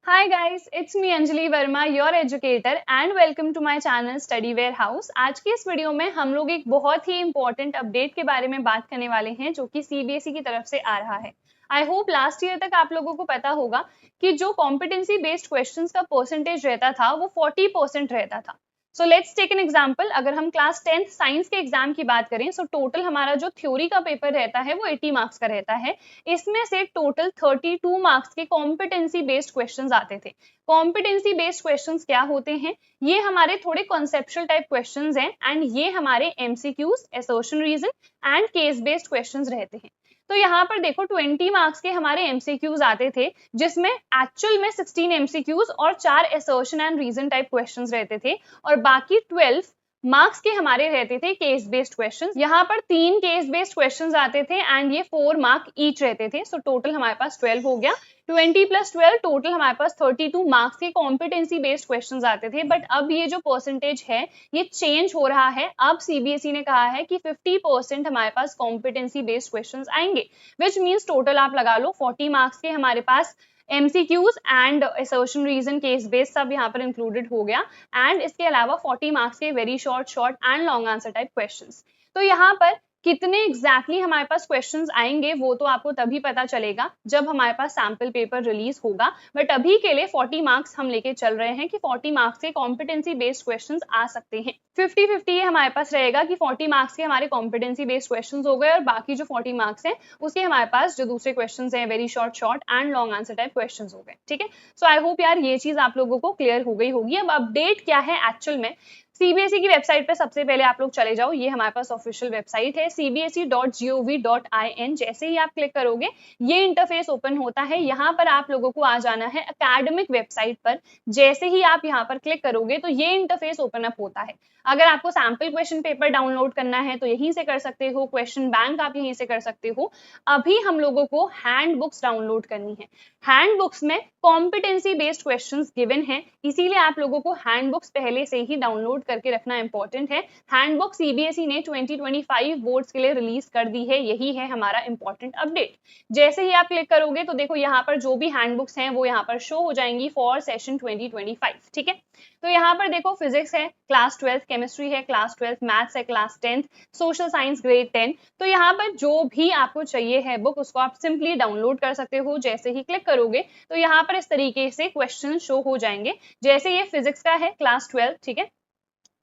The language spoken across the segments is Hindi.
Hi guys, it's me Anjali Verma, your educator and welcome to my channel Study Warehouse। आज की इस वीडियो में हम लोग एक बहुत ही इम्पोर्टेंट अपडेट के बारे में बात करने वाले हैं जो कि सीबीएसई की तरफ से आ रहा है। आई होप लास्ट ईयर तक आप लोगों को पता होगा कि जो कॉम्पिटेंसी बेस्ड क्वेश्चंस का परसेंटेज रहता था वो 40% रहता था। So let's take an example. अगर हम क्लास 10th साइंस के एग्जाम की बात करें सो टोटल हमारा जो थ्योरी का पेपर रहता है वो 80 मार्क्स का रहता है। इसमें से टोटल 32 मार्क्स के कॉम्पिटेंसी बेस्ड क्वेश्चंस आते थे। कॉम्पिटेंसी बेस्ड क्वेश्चंस क्या होते हैं? ये हमारे थोड़े कॉन्सेप्चुअल टाइप क्वेश्चंस हैं एंड ये हमारे MCQs, assertion reason and case based questions रहते हैं। तो यहाँ पर देखो 20 मार्क्स के हमारे एमसीक्यूज आते थे जिसमें एक्चुअल में 16 एमसीक्यूज और 4 assertion and reason type questions रहते थे और बाकी 12 मार्क्स के हमारे रहते थे केस बेस्ड क्वेश्चंस। यहाँ पर 3 केस बेस्ड क्वेश्चंस आते थे एंड ये 4 मार्क ईच रहते थे। सो टोटल हमारे पास 12 हो गया। 20 + 12 टोटल हमारे पास 32 मार्क्स के कॉम्पिटेंसी बेस्ड क्वेश्चंस आते थे। बट अब ये जो परसेंटेज है ये चेंज हो रहा है। अब सीबीएसई ने कहा है कि 50% हमारे पास कॉम्पिटेंसी बेस्ड क्वेश्चंस आएंगे, विच मीन्स टोटल आप लगा लो 40 मार्क्स के हमारे पास MCQs and assertion reason case based सब यहाँ पर इंक्लूडेड हो गया एंड इसके अलावा 40 मार्क्स के very short and long answer type questions. तो यहाँ पर कितने एग्जैक्टली हमारे पास क्वेश्चंस आएंगे वो तो आपको तभी पता चलेगा जब हमारे पास सैंपल पेपर रिलीज होगा। बट अभी के लिए 40 मार्क्स हम लेके चल रहे हैं कि 40 मार्क्स के कॉम्पिटेंसी बेस्ड क्वेश्चंस आ सकते हैं। 50-50 ये हमारे पास रहेगा कि 40 मार्क्स के हमारे कॉम्पिटेंसी बेस्ड क्वेश्चंस हो गए और बाकी जो 40 मार्क्स हैं उसके हमारे पास जो दूसरे क्वेश्चंस हैं very short and long answer type questions हो गए। ठीक है, सो आई होप यार ये चीज आप लोगों को क्लियर हो गई होगी। अब अपडेट क्या है एक्चुअल में, सीबीएसई की वेबसाइट पे सबसे पहले आप लोग चले जाओ। ये हमारे पास ऑफिशियल वेबसाइट है cbse.gov.in। जैसे ही आप क्लिक करोगे ये इंटरफेस ओपन होता है। यहाँ पर आप लोगों को आ जाना है एकेडमिक वेबसाइट पर। जैसे ही आप यहाँ पर क्लिक करोगे तो ये इंटरफेस ओपन अप होता है। अगर आपको सैंपल क्वेश्चन पेपर डाउनलोड करना है तो यहीं से कर सकते हो, क्वेश्चन बैंक आप यहीं से कर सकते हो। अभी हम लोगों को हैंड बुक्स डाउनलोड करनी है। हैंड बुक्स में कॉम्पिटेंसी बेस्ड क्वेश्चंस गिवन है, इसीलिए आप लोगों को हैंड बुक्स पहले से ही डाउनलोड करके रखना इंपॉर्टेंट है। हैंड बुक सीबीएसई ने 2025 बोर्ड्स के लिए रिलीज कर दी है, यही है हमारा इंपॉर्टेंट अपडेट। जैसे ही आप क्लिक करोगे तो देखो यहाँ पर जो भी हैंड बुक्स हैं वो यहाँ पर शो हो जाएंगी फॉर सेशन 2025। ठीक है, तो यहाँ पर देखो फिजिक्स है क्लास 12, केमिस्ट्री है क्लास 12, मैथ्स है क्लास 10, सोशल साइंस ग्रेड 10। तो यहाँ पर जो भी आपको चाहिए है बुक उसको आप सिंपली डाउनलोड कर सकते हो। जैसे ही क्लिक करोगे तो यहाँ पर इस तरीके से क्वेश्चन शो हो जाएंगे। जैसे ये फिजिक्स का है क्लास 12, ठीक है,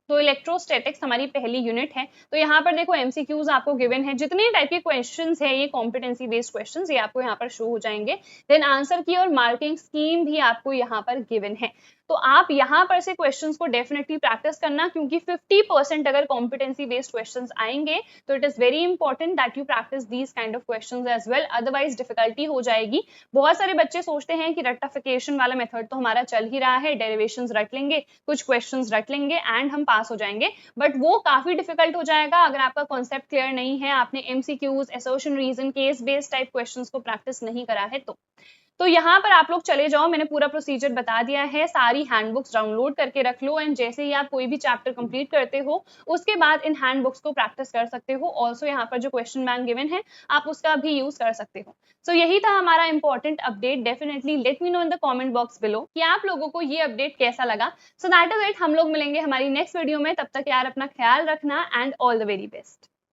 तो इलेक्ट्रोस्टैटिक्स हमारी पहली यूनिट है। तो यहाँ पर देखो एमसीक्यूज आपको गिवन है, जितने टाइप के क्वेश्चंस है ये कॉम्पिटेंसी बेस्ड क्वेश्चंस ये आपको यहाँ पर शो हो जाएंगे। देन आंसर की और मार्किंग स्कीम भी आपको यहाँ पर गिवन है। तो आप यहाँ पर से क्वेश्चंस को डेफिनेटली प्रैक्टिस करना, क्योंकि 50% अगर कॉम्पिटेंसी बेस्ड क्वेश्चंस आएंगे तो it is very important that you practise these kind of questions as well, otherwise difficulty हो जाएगी। बहुत सारे बच्चे सोचते हैं कि रेक्टिफिकेशन वाला मेथड तो हमारा चल ही रहा है, डेरिवेशंस रट लेंगे, कुछ क्वेश्चंस रट लेंगे एंड हम पास हो जाएंगे। बट वो काफी डिफिकल्ट हो जाएगा अगर आपका कॉन्सेप्ट क्लियर नहीं है, आपने MCQs, assertion reason, case based type questions को प्रैक्टिस नहीं करा है तो यहाँ पर आप लोग चले जाओ। मैंने पूरा प्रोसीजर बता दिया है, सारी हैंडबुक्स डाउनलोड करके रख लो एंड जैसे ही आप कोई भी चैप्टर कंप्लीट करते हो उसके बाद इन हैंडबुक्स को प्रैक्टिस कर सकते हो। ऑल्सो यहाँ पर जो क्वेश्चन बैंक गिवन है आप उसका भी यूज कर सकते हो। सो यही था हमारा important update. Definitely let me know in the comment box below कि आप लोगों को ये अपडेट कैसा लगा। सो दैट इज इट, हम लोग मिलेंगे हमारी नेक्स्ट वीडियो में। तब तक यार अपना ख्याल रखना and all the very best.